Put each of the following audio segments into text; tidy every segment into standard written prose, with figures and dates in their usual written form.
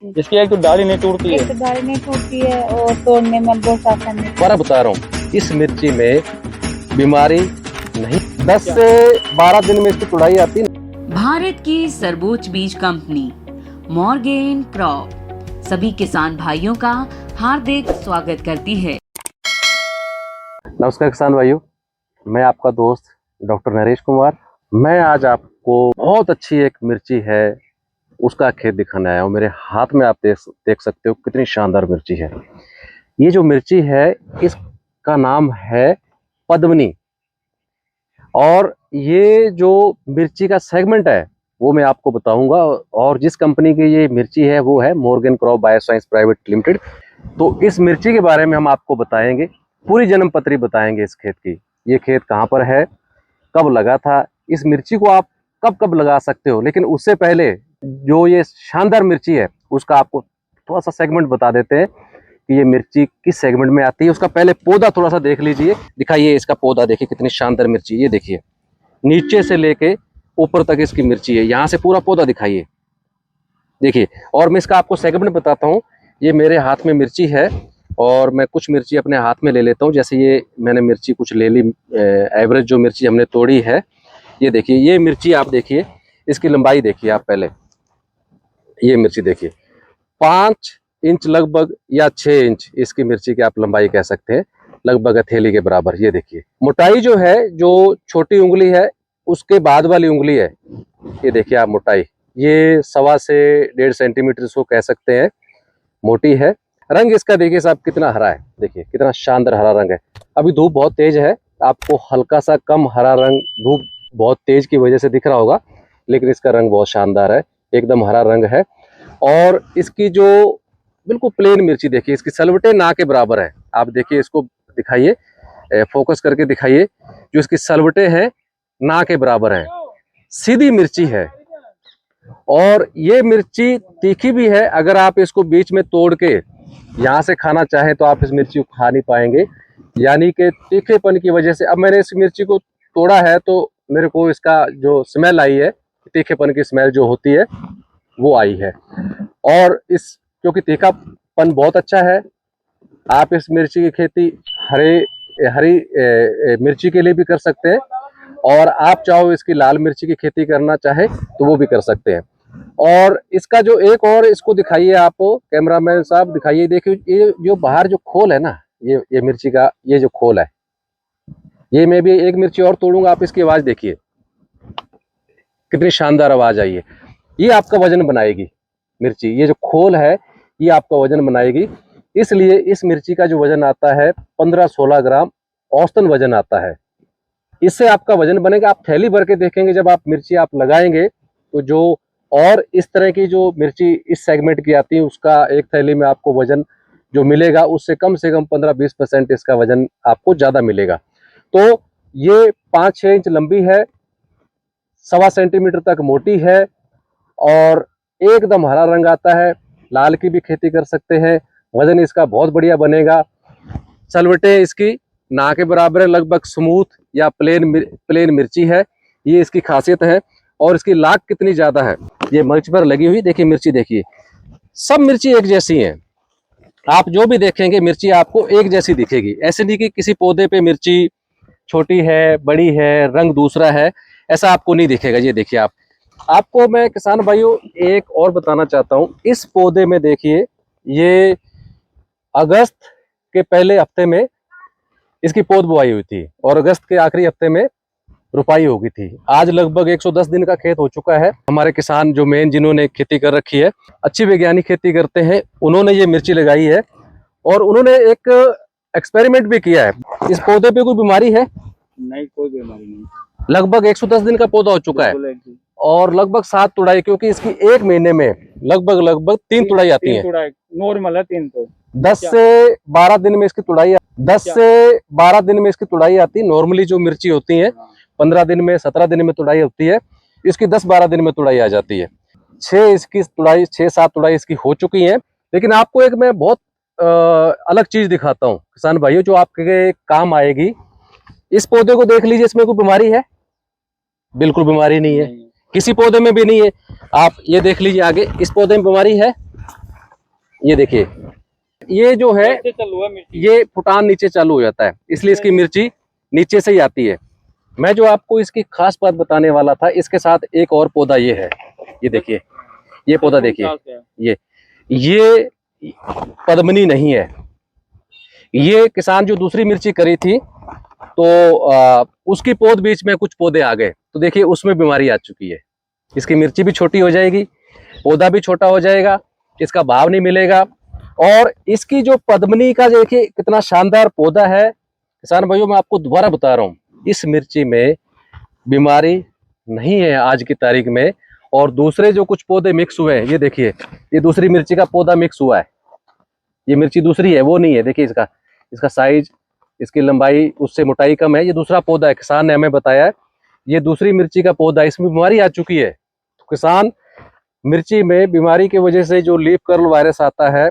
इसकी एक तो डाली नहीं टूटती है। एक तो डाली नहीं टूटती है और तोड़ने में बहुत आसान है। दोबारा बता रहा हूँ, इस मिर्ची में बीमारी नहीं। 10 से 12 दिन में इसकी तुड़ाई आती है। भारत की सर्वोच्च बीज कंपनी मॉर्गेन क्रॉप सभी किसान भाइयों का हार्दिक स्वागत करती है। नमस्कार किसान भाइयों, मैं आपका दोस्त डॉक्टर नरेश कुमार। मैं आज आपको बहुत अच्छी एक मिर्ची है उसका खेत दिखाने आया हूँ। मेरे हाथ में आप देख सकते हो कितनी शानदार मिर्ची है। ये जो मिर्ची है इसका नाम है पद्मनी, और ये जो मिर्ची का सेगमेंट है वो मैं आपको बताऊंगा। और जिस कंपनी की ये मिर्ची है वो है मॉर्गेन क्रॉप बायोसाइंस प्राइवेट लिमिटेड। तो इस मिर्ची के बारे में हम आपको बताएंगे, पूरी जन्म पत्री बताएंगे इस खेत की। ये खेत कहाँ पर है, कब लगा था, इस मिर्ची को आप कब कब लगा सकते हो। लेकिन उससे पहले जो ये शानदार मिर्ची है उसका आपको थोड़ा सा सेगमेंट बता देते हैं कि ये मिर्ची किस सेगमेंट में आती है। उसका पहले पौधा थोड़ा सा देख लीजिए, दिखाइए इसका पौधा, देखिए कितनी शानदार मिर्ची। ये देखिए नीचे से लेके ऊपर तक इसकी मिर्ची है। यहाँ से पूरा पौधा दिखाइए, देखिए। और मैं इसका आपको सेगमेंट बताता हूँ। ये मेरे हाथ में मिर्ची है और मैं कुछ मिर्ची अपने हाथ में ले लेता हूँ। जैसे ये मैंने मिर्ची कुछ ले ली, एवरेज जो मिर्ची हमने तोड़ी है। ये देखिए, ये मिर्ची आप देखिए, इसकी लंबाई देखिए आप पहले। ये मिर्ची देखिए 5 इंच लगभग या 6 इंच इसकी मिर्ची की आप लंबाई कह सकते हैं, लगभग हथेली के बराबर। ये देखिए मोटाई जो है, जो छोटी उंगली है उसके बाद वाली उंगली है, ये देखिए आप मोटाई, ये 1.25 से 1.5 सेंटीमीटर इसको कह सकते हैं, मोटी है। रंग इसका देखिए साहब कितना हरा है, देखिए कितना शानदार हरा रंग है। अभी धूप बहुत तेज है, आपको हल्का सा कम हरा रंग धूप बहुत तेज की वजह से दिख रहा होगा, लेकिन इसका रंग बहुत शानदार है, एकदम हरा रंग है। और इसकी जो बिल्कुल प्लेन मिर्ची देखिए, इसकी सलवटें ना के बराबर है। आप देखिए, इसको दिखाइए, फोकस करके दिखाइए, जो इसकी सलवटें हैं ना के बराबर है, सीधी मिर्ची है। और ये मिर्ची तीखी भी है। अगर आप इसको बीच में तोड़ के यहाँ से खाना चाहें तो आप इस मिर्ची को खा नहीं पाएंगे, यानी कि तीखेपन की वजह से। अब मैंने इस मिर्ची को तोड़ा है तो मेरे को इसका जो स्मेल आई है, तीखेपन की स्मेल जो होती है वो आई है। और इस क्योंकि तीखापन बहुत अच्छा है, आप इस मिर्ची की खेती हरी मिर्ची के लिए भी कर सकते हैं, और आप चाहो इसकी लाल मिर्ची की खेती करना चाहे तो वो भी कर सकते हैं। और इसका जो एक और इसको दिखाइए आप, कैमरामैन साहब दिखाइए, देखिए ये जो बाहर जो खोल है ना, ये मिर्ची का ये जो खोल है, ये मैं भी एक मिर्ची और तोड़ूंगा। आप इसकी आवाज देखिए, कितनी शानदार आवाज आई है। ये आपका वजन बनाएगी मिर्ची, ये जो खोल है ये आपका वजन बनाएगी। इसलिए इस मिर्ची का जो वजन आता है 15-16 ग्राम औसतन वजन आता है। इससे आपका वजन बनेगा। आप थैली भर के देखेंगे, जब आप मिर्ची आप लगाएंगे तो जो और इस तरह की जो मिर्ची इस सेगमेंट की आती है उसका एक थैली में आपको वजन जो मिलेगा उससे कम से कम 15-20% इसका वजन आपको ज्यादा मिलेगा। तो ये 5-6 इंच लंबी है, 1.25 सेंटीमीटर तक मोटी है, और एकदम हरा रंग आता है। लाल की भी खेती कर सकते हैं, वजन इसका बहुत बढ़िया बनेगा। सलवटें इसकी ना के बराबर है, लगभग स्मूथ या प्लेन मिर्ची है, ये इसकी खासियत है। और इसकी लाख कितनी ज्यादा है, ये मिर्च पर लगी हुई देखिए, मिर्ची देखिए, सब मिर्ची एक जैसी है। आप जो भी देखेंगे मिर्ची आपको एक जैसी दिखेगी। ऐसे नहीं कि किसी पौधे पे मिर्ची छोटी है, बड़ी है, रंग दूसरा है, ऐसा आपको नहीं दिखेगा। ये देखिए आपको मैं किसान भाइयों एक और बताना चाहता हूँ। इस पौधे में देखिए, ये अगस्त के पहले हफ्ते में इसकी पौध बुआई हुई थी और अगस्त के आखिरी हफ्ते में रुपाई हो गई थी। आज लगभग 110 दिन का खेत हो चुका है। हमारे किसान जो मेन जिन्होंने खेती कर रखी है, अच्छी वैज्ञानिक खेती करते हैं, उन्होंने ये मिर्ची लगाई है और उन्होंने एक एक्सपेरिमेंट भी किया है। इस पौधे पे कोई बीमारी है? नहीं, कोई बीमारी नहीं। लगभग 110 दिन का पौधा हो चुका है और लगभग 7 तुड़ाई, क्योंकि इसकी एक महीने में लगभग 3 तुड़ाई आती है। नॉर्मल है 3 तो 10 से 12 दिन में इसकी तुड़ाई 10 से 12 दिन में इसकी तुड़ाई आती है। नॉर्मली जो मिर्ची होती है 15 दिन में, 17 दिन में तुड़ाई होती है, इसकी 10-12 दिन में तुड़ाई आ जाती है। 6-7 तुड़ाई इसकी हो चुकी है। लेकिन आपको एक मैं बहुत अलग चीज दिखाता हूँ किसान भाइयों, जो आपके काम आएगी। इस पौधे को देख लीजिए, इसमें कोई बीमारी है? बिल्कुल बीमारी नहीं है, किसी पौधे में भी नहीं है। आप ये देख लीजिए आगे, इस पौधे में बीमारी है? ये देखिए, ये जो है ऐसे चालू है मिर्ची। ये फुटान नीचे चालू हो जाता है, इसलिए इसकी मिर्ची नीचे से ही आती है। मैं जो आपको इसकी खास बात बताने वाला था, इसके साथ एक और पौधा ये है, ये देखिए, ये पौधा देखिए, ये पद्मनी नहीं है। ये किसान जो दूसरी मिर्ची करी थी तो उसकी पौध बीच में कुछ पौधे आ गए, तो देखिए उसमें बीमारी आ चुकी है। इसकी मिर्ची भी छोटी हो जाएगी, पौधा भी छोटा हो जाएगा, इसका भाव नहीं मिलेगा। और इसकी जो पद्मनी का देखिए कितना शानदार पौधा है। किसान भाइयों, मैं आपको दोबारा बता रहा हूँ, इस मिर्ची में बीमारी नहीं है आज की तारीख में। और दूसरे जो कुछ पौधे मिक्स हुए हैं, ये देखिए, ये दूसरी मिर्ची का पौधा मिक्स हुआ है, ये मिर्ची दूसरी है, वो नहीं है। देखिए इसका साइज, इसकी लंबाई उससे मोटाई कम है। ये दूसरा पौधा है, किसान ने हमें बताया है, ये दूसरी मिर्ची का पौधा, इसमें बीमारी आ चुकी है। तो किसान मिर्ची में बीमारी की वजह से जो लीफ कर्ल वायरस आता है,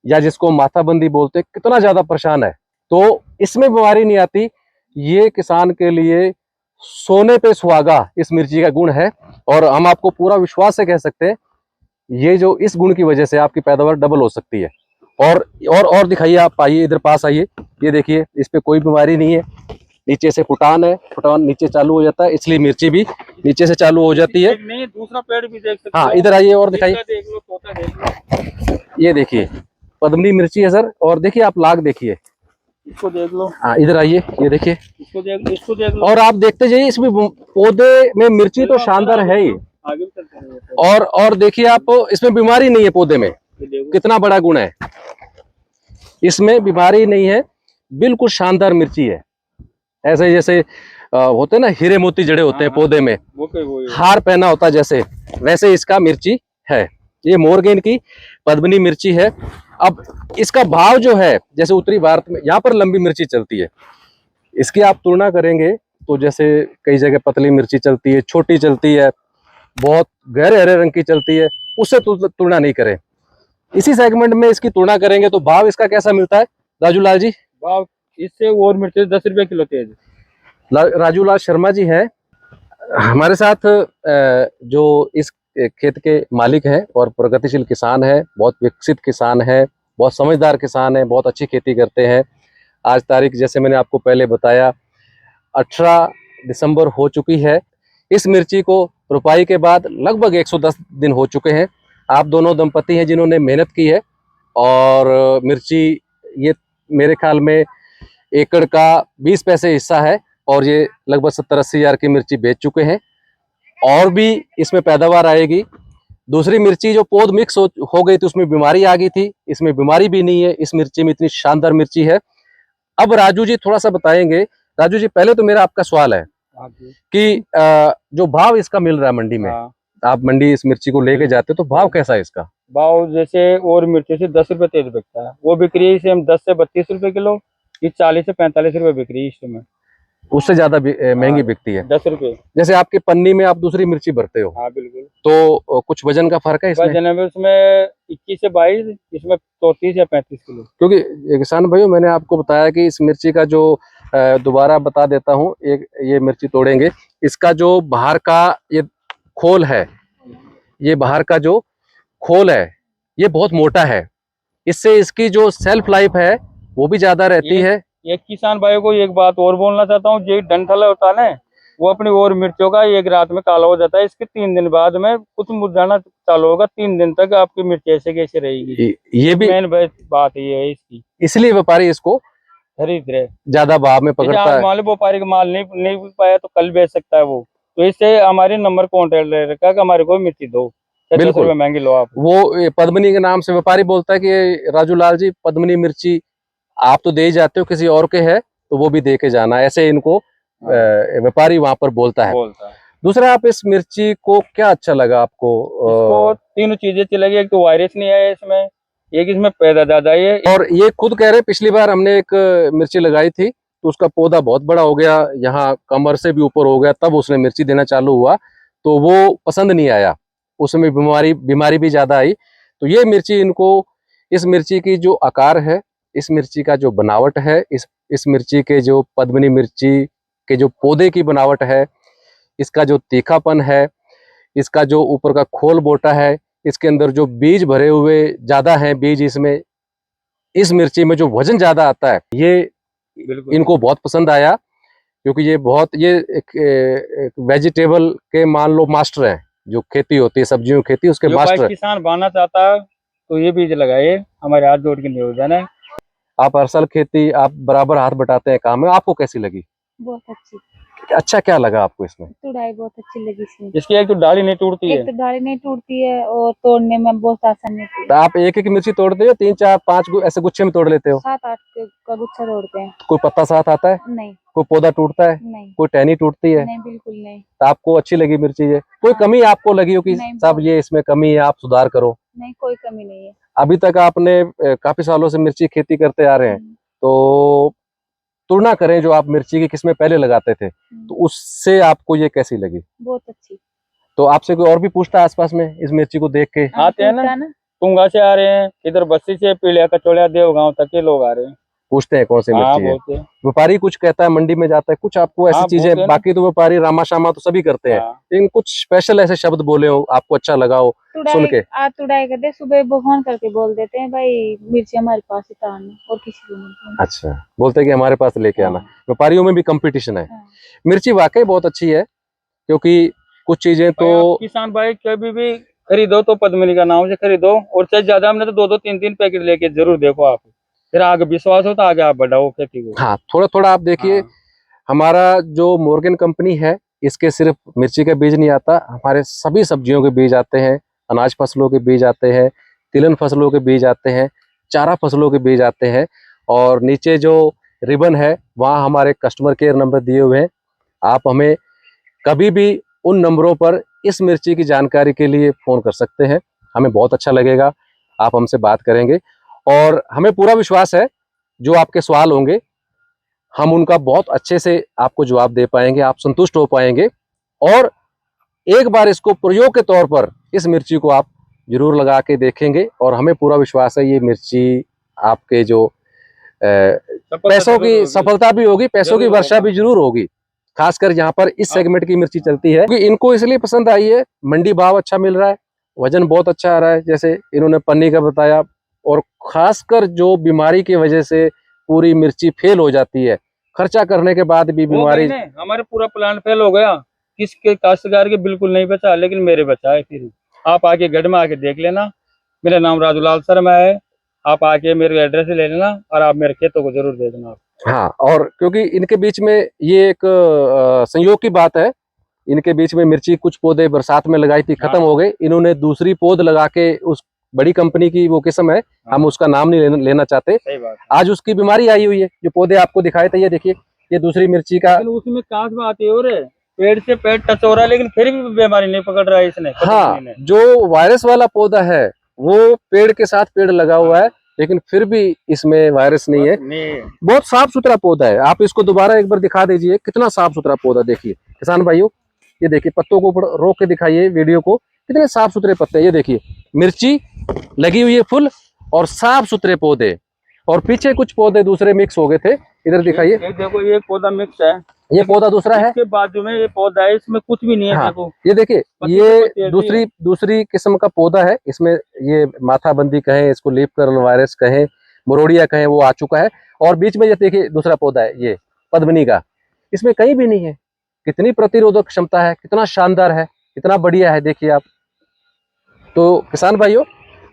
या जिसको माथाबंदी बोलते हैं, कितना ज्यादा परेशान है। तो इसमें बीमारी नहीं आती। ये किसान के लिए सोने पे सुहागा इस मिर्ची का गुण है। और हम आपको पूरा विश्वास से कह सकते हैं, ये जो इस गुण की वजह से आपकी पैदावार डबल हो सकती है। और दिखाइए, आप आइए इधर पास आइए, ये देखिए, इस पे कोई बीमारी नहीं है। नीचे से फुटान है, फुटान नीचे चालू हो जाता है, इसलिए मिर्ची भी नीचे से चालू हो जाती है। नहीं, दूसरा पेड़ भी देख सकते हाँ, हो। इधर आइए और दिखाइए, देख लो, तोता देख लो। ये देखिए पद्मनी मिर्ची है सर। और देखिए आप लाग देखिए, इसको देख लो, हाँ इधर आइए, ये देखिए, इसको देख लो। और आप देखते जाइए, इसमें पौधे में मिर्ची तो शानदार है ही। आगे भी चलते रहिए। और देखिए आप, इसमें बीमारी नहीं है पौधे में, ये देखो, कितना बड़ा गुण है, इसमें बीमारी नहीं है, बिल्कुल शानदार मिर्ची है। ऐसे जैसे होते हैं ना, हीरे मोती जड़े होते हैं पौधे में, वो हार पहना होता जैसे, वैसे इसका मिर्ची है। ये मोरगेन की पद्मनी मिर्ची है। अब इसका भाव जो है, जैसे उत्तरी भारत में यहाँ पर लंबी मिर्ची चलती है, इसकी आप तुलना करेंगे तो जैसे कई जगह पतली मिर्ची चलती है, छोटी चलती है, बहुत गहरे हरे रंग की चलती है, उससे तुलना नहीं करें। इसी सेगमेंट में इसकी तुलना करेंगे तो भाव इसका कैसा मिलता है राजू लाल जी? भाव इससे और मिर्ची 10 रुपए किलो तेज। राजू लाल शर्मा जी हैं हमारे साथ, जो इस खेत के मालिक हैं और प्रगतिशील किसान है, बहुत विकसित किसान है, बहुत समझदार किसान है, बहुत अच्छी खेती करते हैं। आज तारीख जैसे मैंने आपको पहले बताया 18 दिसंबर हो चुकी है। इस मिर्ची को रोपाई के बाद लगभग 110 दिन हो चुके हैं। आप दोनों दंपति हैं जिन्होंने मेहनत की है। और मिर्ची ये मेरे ख्याल में एकड़ का 20 पैसे हिस्सा है, और ये लगभग 70-80 हज़ार की मिर्ची बेच चुके हैं। और भी इसमें पैदावार आएगी। दूसरी मिर्ची जो पौध मिक्स हो गई थी, उसमें बीमारी आ गई थी, इसमें बीमारी भी नहीं है। इस मिर्ची में इतनी शानदार मिर्ची है। अब राजू जी थोड़ा सा बताएंगे। राजू जी, पहले तो मेरा आपका सवाल है कि जो भाव इसका मिल रहा है मंडी में, आप मंडी इस मिर्ची को लेके जाते हो तो भाव कैसा है इसका? भाव जैसे और मिर्ची से 10 रुपए तेज बिकता है, वो बिक्री है सेम 10 से 32 रुपए किलो। ये 40 से 45 रुपए बिक्री है इस समय, उससे ज्यादा महंगी बिकती है। 10 रुपए। जैसे आपके पन्नी में आप दूसरी मिर्ची भरते हो, हाँ बिल्कुल, तो कुछ वजन का फर्क है इसमें? वजन है उसमें 21 से 22, इसमें 34 या 35 किलो। क्योंकि किसान भाइयों, मैंने आपको बताया कि इस मिर्ची का जो, दोबारा बता देता हूँ, एक ये मिर्ची तोड़ेंगे, इसका जो बाहर का ये खोल है, ये बाहर का जो खोल है, ये बहुत मोटा है। इससे इसकी जो सेल्फ लाइफ है वो भी ज्यादा रहती है। एक किसान भाई को एक बात और बोलना चाहता हूँ, जो डंठल होता है ना, वो अपनी और मिर्चों का एक रात में काला हो जाता है, इसके 3 दिन बाद में कुछ मुरझाना चालू होगा। 3 दिन तक आपकी मिर्च ऐसे कैसे रहेगी, ये भी मेन बात ये है इसकी। इसलिए व्यापारी इसको खरीद रहे, ज्यादा भाव में पकड़ता है। मान लो व्यापारी का माल नहीं पाया तो कल बेच सकता है वो, तो इससे हमारे नंबर कॉन्टेक्ट ले रखा कि हमारे को मिर्ची दो, 10 रुपए महंगी लो आप। वो पद्मनी के नाम से व्यापारी बोलता है कि राजू लाल जी, पद्मनी मिर्ची आप तो दे ही जाते हो, किसी और के है तो वो भी दे के जाना, ऐसे इनको व्यापारी वहां पर बोलता है। दूसरा, आप इस मिर्ची को क्या अच्छा लगा आपको? इसको 3 चीजें अच्छी लगी। एक तो वायरस नहीं आया इसमें, एक इसमें पैदा ज्यादा है, और ये खुद कह रहे, पिछली बार हमने एक मिर्ची लगाई थी तो उसका पौधा बहुत बड़ा हो गया, यहाँ कमर से भी ऊपर हो गया, तब उसने मिर्ची देना चालू हुआ, तो वो पसंद नहीं आया, उसमें बीमारी भी ज्यादा आई। तो ये मिर्ची इनको, इस मिर्ची की जो आकार है, इस मिर्ची का जो बनावट है, इस मिर्ची के जो पद्मनी मिर्ची के जो पौधे की बनावट है, इसका जो तीखापन है, इसका जो ऊपर का खोल मोटा है, इसके अंदर जो बीज भरे हुए ज्यादा हैं, बीज इसमें, इस मिर्ची में जो वजन ज्यादा आता है, ये बिल्कुल इनको बहुत पसंद आया, क्योंकि ये एक वेजिटेबल के मान लो मास्टर हैं, जो खेती होती है सब्जियों की खेती, उसके जो मास्टर भाई है। किसान बाना चाहता है तो ये बीज लगाइए, हमारे हाथ जोड़ के निवेदन है। आप हर साल खेती, आप बराबर हाथ बटाते हैं काम में, आपको कैसी लगी? बहुत अच्छी। अच्छा क्या लगा आपको इसमें? तुड़ाई बहुत अच्छी लगी इसमें। इसकी एक तो डाली नहीं टूटती है, एक तो डाली नहीं टूटती है और तोड़ने में बहुत आसानी होती तो है। आप एक एक मिर्ची तोड़ते हो, 3 4 5 ऐसे गुच्छे में तोड़ लेते हो? 7-8 का गुच्छा तोड़ते हैं। कोई पत्ता साथ आता है? नहीं कोई पौधा टूटता है? नहीं कोई टहनी टूटती है? नहीं, बिल्कुल नहीं। तो आपको अच्छी लगी मिर्ची ये? कोई हाँ। कमी आपको लगी हो कि नहीं, साहब बहुत। ये इसमें कमी है, आप सुधार करो? नहीं, कोई कमी नहीं है। अभी तक आपने काफी सालों से मिर्ची खेती करते आ रहे हैं, तो तुलना करें जो आप मिर्ची की किस्में पहले लगाते थे, तो उससे आपको ये कैसी लगी? बहुत अच्छी। तो आपसे कोई और भी पूछता है आसपास में इस मिर्ची को देख के? आते हैं ना, तुंगा से आ रहे हैं, इधर बस्ती से, पीलिया कचौड़िया देवगांव तक के लोग आ रहे हैं। पूछते हैं कौन सी हाँ मिर्ची है? बोलते हैं। व्यापारी कुछ कहता है, मंडी में जाता है, कुछ आपको ऐसी हाँ, चीजें, बोलते हैं ना। बाकी तो व्यापारी रामा शामा तो सभी करते हैं, हाँ। लेकिन कुछ स्पेशल ऐसे शब्द बोले हो, आपको अच्छा लगा हो सुन के? तुड़ाई करते सुबह फोन करके बोल देते हैं, भाई मिर्ची हमारे पास ही तारना, और किसी को नहीं। अच्छा, बोलते हैं कि हमारे पास लेके आना। हाँ। व्यापारियों में भी कंपटीशन है। हाँ। मिर्ची वाकई बहुत अच्छी है, क्योंकि कुछ चीजें भाई तो आप किसान भाई कभी भी खरीदो तो पद्मिनी का नाम से खरीदो, और चाहे ज्यादा हमने तो 2-2 3-3 पैकेट लेके जरूर देखो आप, फिर आगे विश्वास हो तो आगे आप बढ़ाओ खेती को। हाँ, थोड़ा थोड़ा आप देखिए। हाँ। हमारा जो मॉर्गन कंपनी है, इसके सिर्फ मिर्ची का बीज नहीं आता, हमारे सभी सब्जियों के बीज आते हैं, अनाज फसलों के बीज आते हैं, तिलहन फसलों के बीज आते हैं, चारा फसलों के बीज आते हैं, और नीचे जो रिबन है वहाँ हमारे कस्टमर केयर नंबर दिए हुए हैं। आप हमें कभी भी उन नंबरों पर इस मिर्ची की जानकारी के लिए फ़ोन कर सकते हैं, हमें बहुत अच्छा लगेगा, आप हमसे बात करेंगे, और हमें पूरा विश्वास है जो आपके सवाल होंगे हम उनका बहुत अच्छे से आपको जवाब दे पाएंगे, आप संतुष्ट हो पाएंगे, और एक बार इसको प्रयोग के तौर पर इस मिर्ची को आप जरूर लगा के देखेंगे, और हमें पूरा विश्वास है ये मिर्ची आपके जो पैसों की सफलता भी होगी, पैसों की वर्षा भी जरूर होगी, खासकर यहाँ पर इस सेगमेंट की मिर्ची चलती है, क्योंकि इनको इसलिए पसंद आई है, मंडी भाव अच्छा मिल रहा है, वजन बहुत अच्छा आ रहा है, जैसे इन्होंने पन्नी का बताया, और खासकर जो बीमारी की वजह से पूरी मिर्ची फेल हो जाती है, खर्चा करने के बाद भी बीमारी। हमारे पूरा प्लान फेल हो गया, किसके काश्तकार के बिल्कुल नहीं बचा, लेकिन मेरे बचा है। फिर आप आके गढ़ में आके देख लेना, मेरा नाम राजूलाल शर्मा है, आप आके मेरे एड्रेस ले लेना और आप मेरे खेतों को जरूर दे देना। हाँ, और क्योंकि इनके बीच में ये एक संयोग की बात है, इनके बीच में मिर्ची कुछ पौधे बरसात में लगाई थी, खत्म हो गए, इन्होंने दूसरी पौध लगा के, उस बड़ी कंपनी की वो किस्म है, हम उसका नाम नहीं लेना चाहते, सही बात। आज उसकी बीमारी आई हुई है, जो पौधे आपको दिखाए थे, ये देखिए, ये दूसरी मिर्ची का, उसमें काश में आती है रे, पेड़ से पेड़ टच हो रहा है, लेकिन फिर भी बीमारी नहीं पकड़ रहा है इसने। हाँ, जो वायरस वाला पौधा है वो पेड़ के साथ पेड़ लगा हुआ है, लेकिन फिर भी इसमें वायरस नहीं है, बहुत साफ सुथरा पौधा है। आप इसको दोबारा एक बार दिखा दीजिए, कितना साफ सुथरा पौधा, देखिए किसान भाइयों, ये देखिए, पत्तों को ऊपर रोक के दिखाइए वीडियो को, कितने साफ सुथरे पत्ते, ये देखिए मिर्ची लगी हुई है फुल, और साफ सुथरे पौधे, और पीछे कुछ पौधे दूसरे मिक्स हो गए थे, इधर दिखाइए, देखो ये पौधा मिक्स है, ये पौधा दूसरा है, इसके बाजू में ये पौधा है, इसमें कुछ भी नहीं है। हाँ, देखो ये देखिए, ये दूसरी किस्म का पौधा है, इसमें ये माथाबंदी कहें, इसको लीफ कर्ल वायरस कहें, मोरोडिया कहें, वो आ चुका है, और बीच में ये देखिए दूसरा पौधा है, ये पद्मिनी का, इसमें कहीं भी नहीं है। कितनी प्रतिरोधक क्षमता है, कितना शानदार है, कितना बढ़िया है, देखिए आप। तो किसान भाइयों,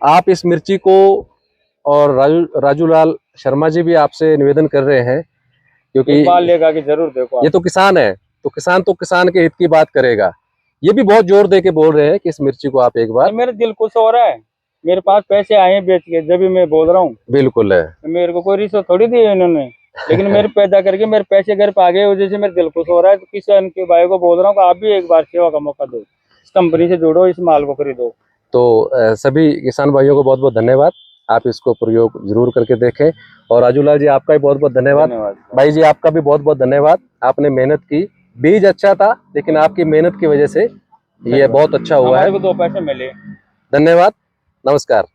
आप इस मिर्ची को, और राजूलाल शर्मा जी भी आपसे निवेदन कर रहे हैं, क्योंकि बाल लेगा कि जरूर देखो, ये तो किसान है, तो किसान के हित की बात करेगा, ये भी बहुत जोर दे के बोल रहे हैं कि इस मिर्ची को आप एक बार। मेरे दिल खुश हो रहा है, मेरे पास पैसे आए हैं बेच के, जब भी मैं बोल रहा हूँ। बिल्कुल है, मेरे को कोई रिश्वत थोड़ी दी है इन्होंने, लेकिन मेरे पैदा करके मेरे पैसे घर पे आ गए, वजह से मेरे दिल खुश हो रहा है। तो किसान के भाई को बोल रहा हूँ कि आप भी एक बार सेवा का मौका दो, इस कंपनी से जुड़ो, इस माल को खरीदो। तो सभी किसान भाइयों को बहुत बहुत धन्यवाद, आप इसको प्रयोग जरूर करके देखें, और राजूलाल जी आपका भी बहुत बहुत धन्यवाद, भाई जी आपका भी बहुत बहुत धन्यवाद, आपने मेहनत की, बीज अच्छा था, लेकिन आपकी मेहनत की वजह से ये बहुत अच्छा हुआ है, 2 पैसे मिले। धन्यवाद, नमस्कार।